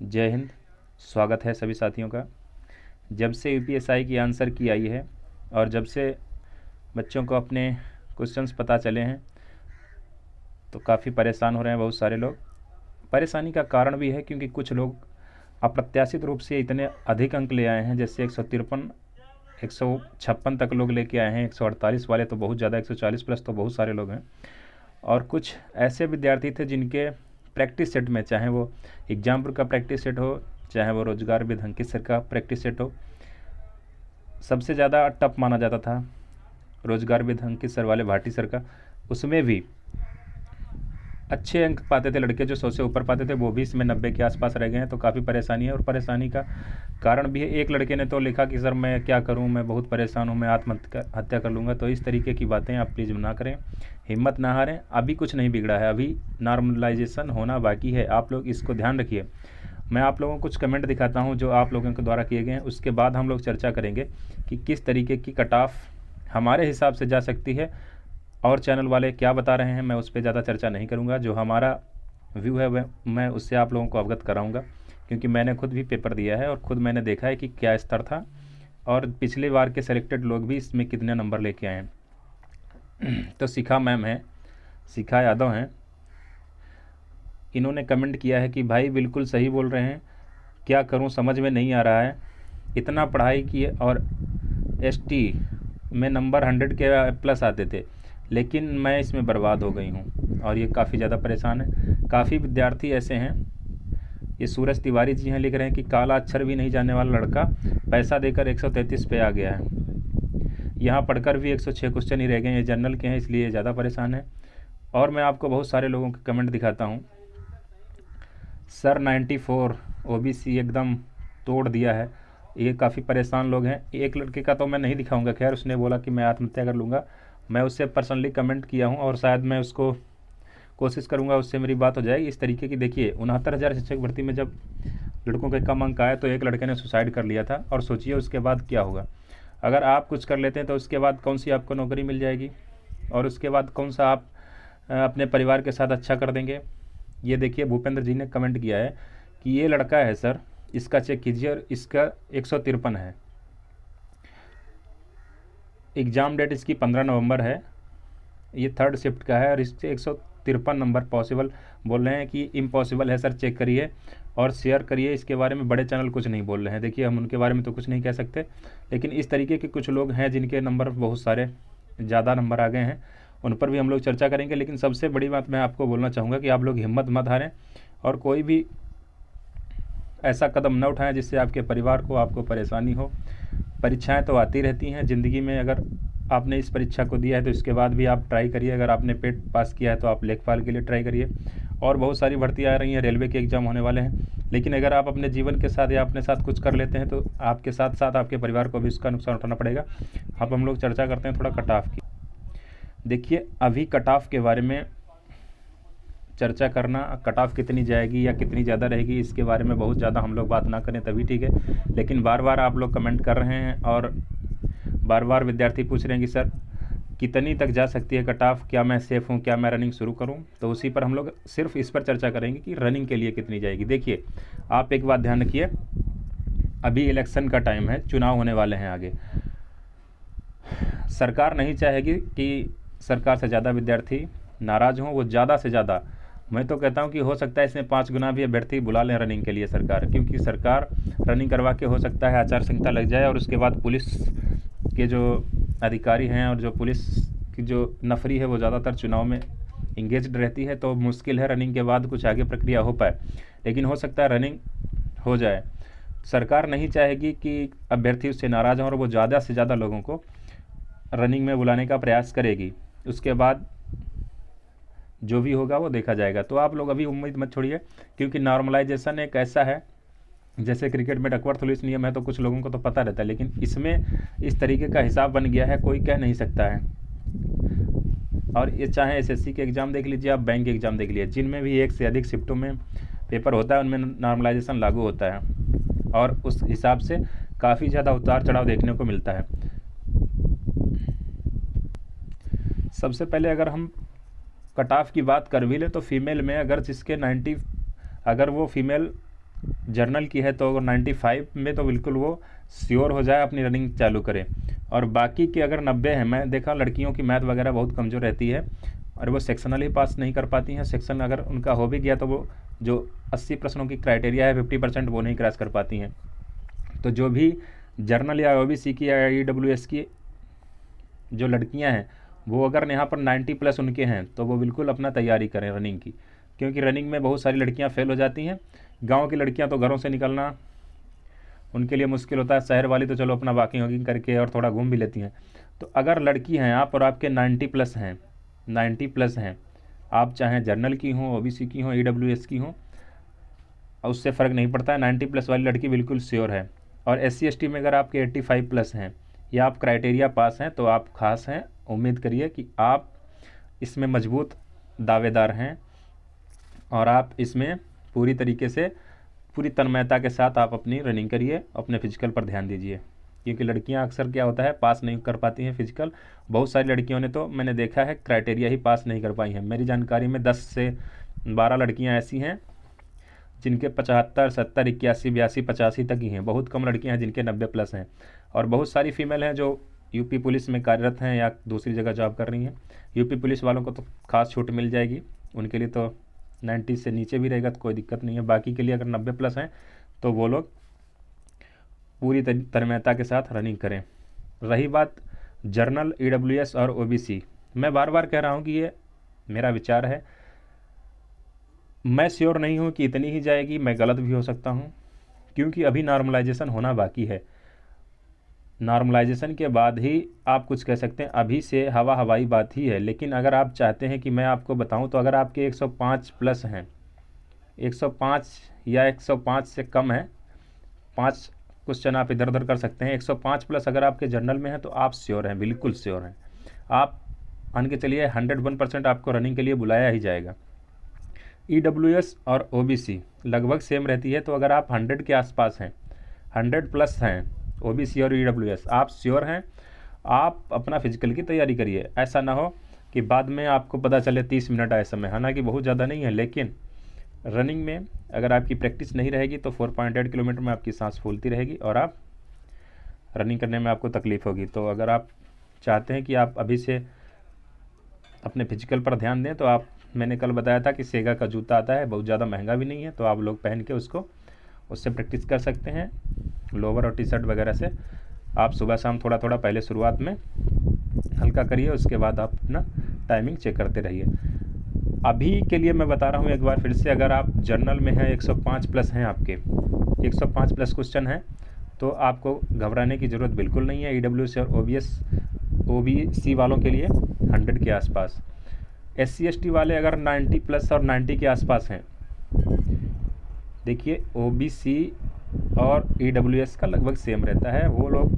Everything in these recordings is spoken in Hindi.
जय हिंद। स्वागत है सभी साथियों का। जब से यूपीएसआई की आंसर की आई है और जब से बच्चों को अपने क्वेश्चंस पता चले हैं तो काफ़ी परेशान हो रहे हैं बहुत सारे लोग। परेशानी का कारण भी है क्योंकि कुछ लोग अप्रत्याशित रूप से इतने अधिक अंक ले आए हैं, जैसे 153 156 तक लोग लेके आए हैं। 148 वाले तो बहुत ज़्यादा, 140 प्लस तो बहुत सारे लोग हैं। और कुछ ऐसे विद्यार्थी थे जिनके प्रैक्टिस सेट में, चाहे वो एग्जामपुर का प्रैक्टिस सेट हो, चाहे वो रोजगार विद अंकित सर का प्रैक्टिस सेट हो, सबसे ज़्यादा टफ माना जाता था रोजगार विद अंकित सर वाले भाटी सर का। उसमें भी अच्छे अंक पाते थे लड़के, जो 100 से ऊपर पाते थे, वो भी इसमें 90 के आसपास रह गए हैं। तो काफ़ी परेशानी है और परेशानी का कारण भी है। एक लड़के ने तो लिखा कि सर मैं क्या करूं, मैं बहुत परेशान हूं, मैं आत्महत्या कर लूँगा। तो इस तरीके की बातें आप प्लीज़ ना करें, हिम्मत ना हारें। अभी कुछ नहीं बिगड़ा है, अभी नॉर्मलाइजेशन होना बाकी है। आप लोग इसको ध्यान रखिए। मैं आप लोगों को कुछ कमेंट दिखाता हूँ जो आप लोगों के द्वारा किए गए हैं, उसके बाद हम लोग चर्चा करेंगे कि किस तरीके की कट ऑफ हमारे हिसाब से जा सकती है और चैनल वाले क्या बता रहे हैं। मैं उस पर ज़्यादा चर्चा नहीं करूँगा। जो हमारा व्यू है वह मैं उससे आप लोगों को अवगत कराऊँगा, क्योंकि मैंने खुद भी पेपर दिया है और खुद मैंने देखा है कि क्या स्तर था और पिछले बार के सेलेक्टेड लोग भी इसमें कितने नंबर लेके आए हैं। तो शिखा मैम है, शिखा यादव हैं, इन्होंने कमेंट किया है कि भाई बिल्कुल सही बोल रहे हैं, क्या करूं समझ में नहीं आ रहा है। इतना पढ़ाई किए और एसटी में नंबर 100 के प्लस आते थे, लेकिन मैं इसमें बर्बाद हो गई हूं। और ये काफ़ी ज़्यादा परेशान है। काफ़ी विद्यार्थी ऐसे हैं, ये सूरज तिवारी जी हैं, लिख रहे हैं कि काला अक्षर भी नहीं जानने वाला लड़का पैसा देकर 133 पे आ गया है। यहाँ पढ़कर भी 106 क्वेश्चन ही रह गए। ये जनरल के हैं, इसलिए ज़्यादा परेशान है। और मैं आपको बहुत सारे लोगों के कमेंट दिखाता हूँ। सर 94 ओबीसी एकदम तोड़ दिया है। ये काफ़ी परेशान लोग हैं। एक लड़के का तो मैं नहीं दिखाऊंगा, खैर उसने बोला कि मैं आत्महत्या कर लूँगा। मैं उससे पर्सनली कमेंट किया हूँ और शायद मैं उसको कोशिश करूँगा उससे मेरी बात हो जाएगी। इस तरीके की देखिए, 69,000 शिक्षक भर्ती में जब लड़कों के कम अंक आए तो एक लड़के ने सुसाइड कर लिया था। और सोचिए उसके बाद क्या होगा। अगर आप कुछ कर लेते हैं तो उसके बाद कौन सी आपको नौकरी मिल जाएगी और उसके बाद कौन सा आप अपने परिवार के साथ अच्छा कर देंगे। ये देखिए भूपेंद्र जी ने कमेंट किया है कि ये लड़का है सर, इसका चेक कीजिए और इसका 153 है। एग्ज़ाम डेट इसकी 15 नवंबर है। ये थर्ड शिफ्ट का है और इससे 153 नंबर पॉसिबल बोल रहे हैं कि इम्पॉसिबल है सर। चेक करिए और शेयर करिए। इसके बारे में बड़े चैनल कुछ नहीं बोल रहे हैं। देखिए हम उनके बारे में तो कुछ नहीं कह सकते, लेकिन इस तरीके के कुछ लोग हैं जिनके नंबर बहुत सारे ज़्यादा नंबर आ गए हैं, उन पर भी हम लोग चर्चा करेंगे। लेकिन सबसे बड़ी बात मैं आपको बोलना चाहूँगा कि आप लोग हिम्मत मत हारें और कोई भी ऐसा कदम न उठाएं जिससे आपके परिवार को, आपको परेशानी हो। परीक्षाएं तो आती रहती हैं ज़िंदगी में। अगर आपने इस परीक्षा को दिया है तो इसके बाद भी आप ट्राई करिए। अगर आपने पेट पास किया है तो आप लेखपाल के लिए ट्राई करिए। और बहुत सारी भर्ती आ रही हैं, रेलवे के एग्ज़ाम होने वाले हैं। लेकिन अगर आप अपने जीवन के साथ या अपने साथ कुछ कर लेते हैं तो आपके साथ साथ आपके परिवार को भी इसका नुकसान उठाना पड़ेगा। अब हम लोग चर्चा करते हैं थोड़ा कट ऑफ की। देखिए अभी कट ऑफ के बारे में चर्चा करना, कट ऑफ कितनी जाएगी या कितनी ज़्यादा रहेगी, इसके बारे में बहुत ज़्यादा हम लोग बात ना करें तभी ठीक है। लेकिन बार बार आप लोग कमेंट कर रहे हैं और बार बार विद्यार्थी पूछ रहे हैं कि सर कितनी तक जा सकती है कट ऑफ, क्या मैं सेफ़ हूँ, क्या मैं रनिंग शुरू करूँ। तो उसी पर हम लोग सिर्फ इस पर चर्चा करेंगे कि रनिंग के लिए कितनी जाएगी। देखिए आप एक बात ध्यान रखिए, अभी इलेक्शन का टाइम है, चुनाव होने वाले हैं आगे। सरकार नहीं चाहेगी कि सरकार से ज़्यादा विद्यार्थी नाराज़ हों। वो ज़्यादा से ज़्यादा, मैं तो कहता हूं कि हो सकता है इसमें 5 गुना भी अभ्यर्थी बुला लें रनिंग के लिए सरकार, क्योंकि सरकार रनिंग करवा के हो सकता है आचार संहिता लग जाए और उसके बाद पुलिस के जो अधिकारी हैं और जो पुलिस की जो नफरी है वो ज़्यादातर चुनाव में इंगेज्ड रहती है। तो मुश्किल है रनिंग के बाद कुछ आगे प्रक्रिया हो पाए, लेकिन हो सकता है रनिंग हो जाए। सरकार नहीं चाहेगी कि अभ्यर्थी उससे नाराज़ हों और वो ज़्यादा से ज़्यादा लोगों को रनिंग में बुलाने का प्रयास करेगी। उसके बाद जो भी होगा वो देखा जाएगा। तो आप लोग अभी उम्मीद मत छोड़िए, क्योंकि नॉर्मलाइजेशन एक ऐसा है, जैसे क्रिकेट में डकवर्थ नियम है तो कुछ लोगों को तो पता रहता है, लेकिन इसमें इस तरीके का हिसाब बन गया है, कोई कह नहीं सकता है। और ये चाहे एसएससी के एग्ज़ाम देख लीजिए, आप बैंक के एग्ज़ाम देख लीजिए, जिनमें भी एक से अधिक शिफ्टों में पेपर होता है उनमें नॉर्मलाइजेशन लागू होता है और उस हिसाब से काफ़ी ज़्यादा उतार चढ़ाव देखने को मिलता है। सबसे पहले अगर हम कट ऑफ की बात कर भी लें तो फीमेल में अगर जिसके 90, अगर वो फीमेल जर्नल की है तो अगर 95 में तो बिल्कुल वो श्योर हो जाए, अपनी रनिंग चालू करें। और बाकी के अगर 90 है, मैं देखा लड़कियों की मैथ वगैरह बहुत कमज़ोर रहती है और वो सेक्शनल ही पास नहीं कर पाती हैं। सेक्शन अगर उनका हो भी गया तो वो जो 80 प्रश्नों की क्राइटेरिया है 50% वो नहीं क्रॉस कर पाती हैं। तो जो भी जर्नल या ओबीसी की या ईडब्ल्यूएस की जो लड़कियां हैं वो अगर यहाँ पर 90 प्लस उनके हैं तो वो बिल्कुल अपना तैयारी करें रनिंग की, क्योंकि रनिंग में बहुत सारी लड़कियां फेल हो जाती हैं। गांव की लड़कियां तो घरों से निकलना उनके लिए मुश्किल होता है, शहर वाली तो चलो अपना वॉकिंग वॉकिंग करके और थोड़ा घूम भी लेती हैं। तो अगर लड़की हैं आप और आपके 90 प्लस हैं, 90 प्लस हैं, आप चाहें जर्नल की हों, ओबीसी की हों, ईडब्ल्यूएस की हों, उससे फ़र्क नहीं पड़ता है। 90 प्लस वाली लड़की बिल्कुल श्योर है। और SC ST में अगर आपके 85 प्लस हैं या आप क्राइटेरिया पास हैं तो आप खास हैं। उम्मीद करिए कि आप इसमें मजबूत दावेदार हैं और आप इसमें पूरी तरीके से पूरी तन्मयता के साथ आप अपनी रनिंग करिए, अपने फिजिकल पर ध्यान दीजिए। क्योंकि लड़कियां अक्सर क्या होता है पास नहीं कर पाती हैं फिजिकल। बहुत सारी लड़कियों ने तो मैंने देखा है क्राइटेरिया ही पास नहीं कर पाई हैं। मेरी जानकारी में 10 से 12 लड़कियां ऐसी हैं जिनके 75, 70, 81, 82, 85 तक ही हैं। बहुत कम लड़कियां हैं जिनके 90 प्लस हैं। और बहुत सारी फीमेल हैं जो यूपी पुलिस में कार्यरत हैं या दूसरी जगह जॉब कर रही हैं। यूपी पुलिस वालों को तो खास छूट मिल जाएगी, उनके लिए तो 90 से नीचे भी रहेगा तो कोई दिक्कत नहीं है। बाकी के लिए अगर 90 प्लस हैं तो वो लोग पूरी तन्मयता के साथ रनिंग करें। रही बात जर्नल, ईडब्ल्यूएस और ओबीसी, मैं बार बार कह रहा हूँ कि ये मेरा विचार है, मैं श्योर नहीं हूँ कि इतनी ही जाएगी, मैं गलत भी हो सकता हूँ, क्योंकि अभी नॉर्मलाइजेशन होना बाकी है। नॉर्मलाइजेशन के बाद ही आप कुछ कह सकते हैं, अभी से हवाई बात ही है। लेकिन अगर आप चाहते हैं कि मैं आपको बताऊं तो अगर आपके 105 प्लस हैं, 105 या 105 से कम है, 5 क्वेश्चन आप इधर उधर कर सकते हैं। 105 प्लस अगर आपके जर्नल में है तो आप श्योर हैं, बिल्कुल श्योर हैं। आप मान के चलिए 101% आपको रनिंग के लिए बुलाया ही जाएगा। ईडब्ल्यूएस और ओबीसी लगभग सेम रहती है, तो अगर आप 100 के आसपास हैं, 100 प्लस हैं ओबीसी और ईडब्ल्यूएस, आप श्योर हैं, आप अपना फिजिकल की तैयारी करिए। ऐसा ना हो कि बाद में आपको पता चले 30 मिनट आए समय, हालांकि बहुत ज़्यादा नहीं है, लेकिन रनिंग में अगर आपकी प्रैक्टिस नहीं रहेगी तो 4.8 किलोमीटर में आपकी सांस फूलती रहेगी और आप रनिंग करने में आपको तकलीफ़ होगी। तो अगर आप चाहते हैं कि आप अभी से अपने फिजिकल पर ध्यान दें तो आप, मैंने कल बताया था कि सेगा का जूता आता है, बहुत ज़्यादा महंगा भी नहीं है, तो आप लोग पहन के उससे प्रैक्टिस कर सकते हैं। लोवर और टी शर्ट वगैरह से आप सुबह शाम थोड़ा थोड़ा पहले शुरुआत में हल्का करिए, उसके बाद आप अपना टाइमिंग चेक करते रहिए। अभी के लिए मैं बता रहा हूँ एक बार फिर से, अगर आप जर्नल में हैं 105 प्लस हैं, आपके 105 प्लस क्वेश्चन हैं, तो आपको घबराने की ज़रूरत बिल्कुल नहीं है। ईडब्ल्यूएस और ओबीसी वालों के लिए 100 के आसपास। SC ST वाले अगर 90 प्लस और 90 के आसपास हैं, देखिए ओबीसी और ईडब्ल्यूएस का लगभग सेम रहता है, वो लोग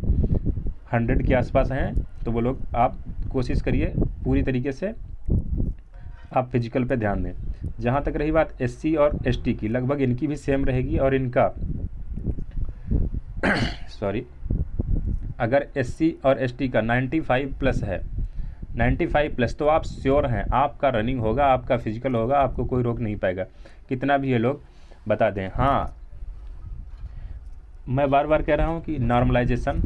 100 के आसपास हैं, तो वो लोग आप कोशिश करिए पूरी तरीके से आप फिजिकल पे ध्यान दें। जहाँ तक रही बात SC और ST की, लगभग इनकी भी सेम रहेगी और इनका सॉरी, अगर SC और ST का 95 प्लस है, 95 प्लस, तो आप श्योर हैं आपका रनिंग होगा, आपका फिजिकल होगा, आपको कोई रोक नहीं पाएगा, कितना भी ये लोग बता दें। हाँ, मैं बार बार कह रहा हूँ कि नॉर्मलाइजेशन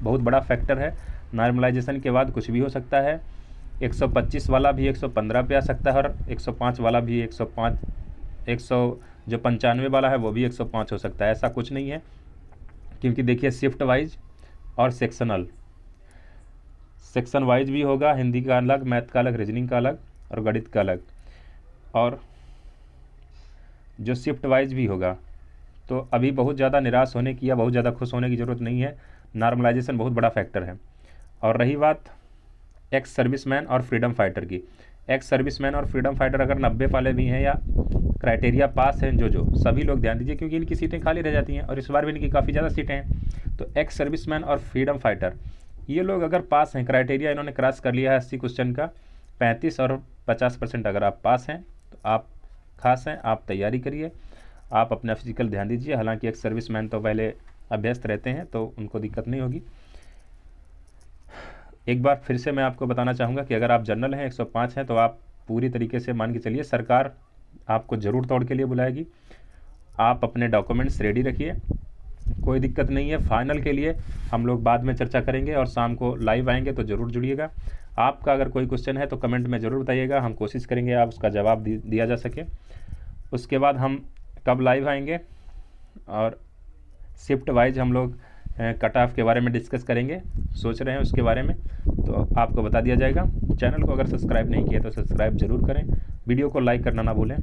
बहुत बड़ा फैक्टर है। नॉर्मलाइजेशन के बाद कुछ भी हो सकता है। 125 वाला भी 115 पे आ सकता है और 105 वाला भी 100 जो 95 वाला है वो भी 105 हो सकता है। ऐसा कुछ नहीं है, क्योंकि देखिए शिफ्ट वाइज और सेक्शन वाइज भी होगा, हिंदी का अलग, मैथ का अलग, रीजनिंग का अलग और गणित का अलग, और जो शिफ्ट वाइज भी होगा। तो अभी बहुत ज़्यादा निराश होने की या बहुत ज़्यादा खुश होने की ज़रूरत नहीं है। नॉर्मलाइजेशन बहुत बड़ा फैक्टर है। और रही बात एक्स सर्विसमैन और फ्रीडम फाइटर की, एक्स सर्विसमैन और फ्रीडम फाइटर अगर 90 वाले भी हैं या क्राइटेरिया पास हैं, जो सभी लोग ध्यान दीजिए, क्योंकि इनकी सीटें खाली रह जाती हैं और इस बार भी इनकी काफ़ी ज़्यादा सीटें हैं। तो एक्स सर्विसमैन और फ्रीडम फाइटर, ये लोग अगर पास हैं, क्राइटेरिया इन्होंने क्रॉस कर लिया है 80 क्वेश्चन का, 35 और 50% अगर आप पास हैं तो आप खास हैं, आप तैयारी करिए, आप अपना फिजिकल ध्यान दीजिए। हालांकि एक्स सर्विसमैन तो पहले अभ्यस्त रहते हैं तो उनको दिक्कत नहीं होगी। एक बार फिर से मैं आपको बताना चाहूँगा कि अगर आप जनरल हैं, 105 हैं, तो आप पूरी तरीके से मान के चलिए सरकार आपको ज़रूर दौड़ के लिए बुलाएगी। आप अपने डॉक्यूमेंट्स रेडी रखिए, कोई दिक्कत नहीं है। फाइनल के लिए हम लोग बाद में चर्चा करेंगे और शाम को लाइव आएंगे, तो ज़रूर जुड़िएगा। आपका अगर कोई क्वेश्चन है तो कमेंट में ज़रूर बताइएगा, हम कोशिश करेंगे आप उसका जवाब दिया जा सके। उसके बाद हम कब लाइव आएंगे और शिफ्ट वाइज हम लोग कट ऑफ के बारे में डिस्कस करेंगे, सोच रहे हैं उसके बारे में, तो आपको बता दिया जाएगा। चैनल को अगर सब्सक्राइब नहीं किया तो सब्सक्राइब ज़रूर करें, वीडियो को लाइक करना ना भूलें।